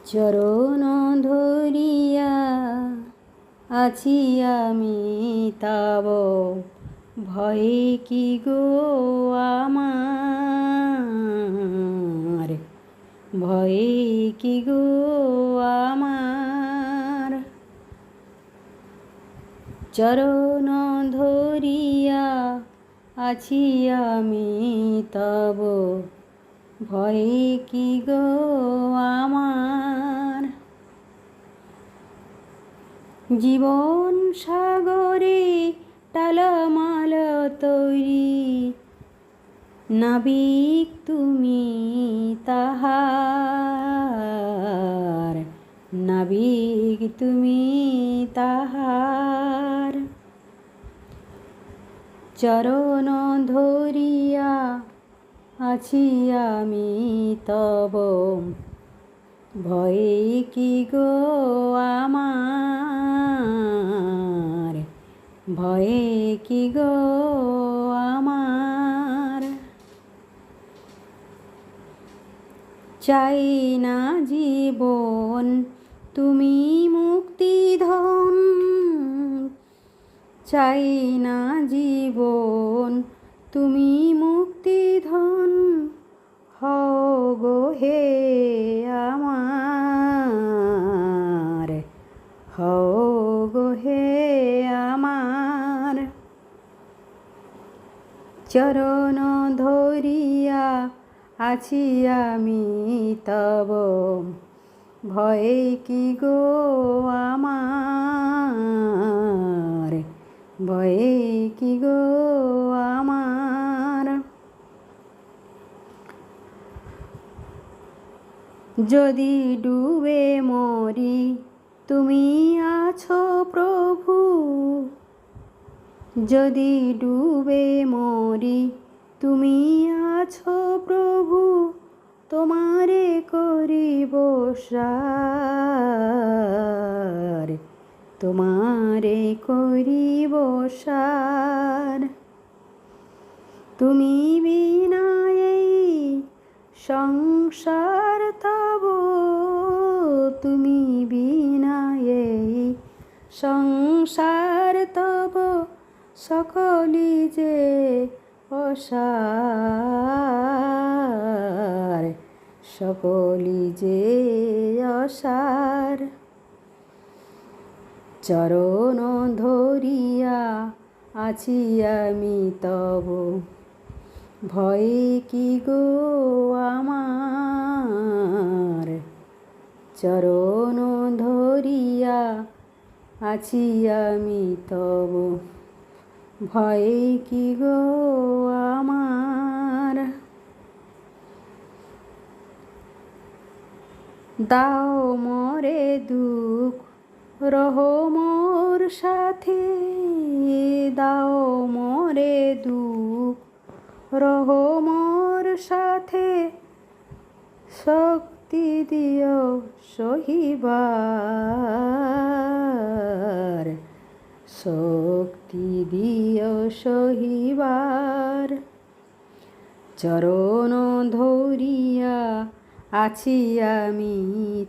চরণ ধরিয়া আছি আমি তব, ভয়ে কি গো আমার, ভয়ে কি গো আমার। চরণ ধরিয়া আছি আমি তব, ভয়ে কি গো আমার। জীবন সাগরে টালমাল তৈরি, নাবিক তুমি তাহার, নাবিক তুমি তাহার। চরণ ধরিয়া আছি আমি তব, ভয়ে কি গো আমার, ভয়ে কি গো আমার। চাই না জীবন তুমি মুক্তিধন, চাই না জীবন তুমি মুক্তিধন, হও গো হে আমার, হও গো হে আমার। চরণ ধরিয়া আছি আমি তব, ভয়ে কি গো আমার, ভয়ে কি গো আমার। যদি ডুবে মরি তুমি আছো প্রভু, যদি ডুবে মরি তুমি আছো প্রভু, তোমারে করিব সার, তোমারে করিব সার। তুমি বিনা এই সংসার তব, তুমি বিনা এই সংসার তব, সকলি যে অসার, সকলি যে অসার। চরণ ধরিয়া আছি আমি তব, ভয়ে কি গো আমার। চরণ ধরিয়া আছি আমি তব, ভয়ে কি গো আমার। দাও মোরে দুঃখ রহো মোর সাথে, দাও মোরে দুঃখ রহো মোর সাথে, শক্তি দিও সহিবার, শক্তি দিও সহিবার। চরণ ধরিয়া আছি আমি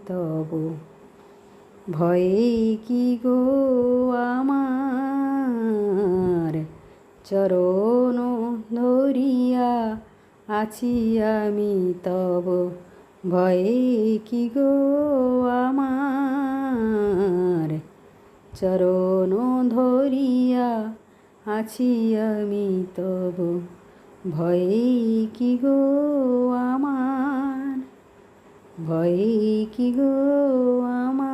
তব, ভয়ে কি গো আমার। চরণ ধরিয়া আছি আমি তব, ভয়ে কি গো আমার। চরণ ধরিয়া আছি আমি তব, ভয়ে কি গো আমার, ভয়ে কি গো আমার।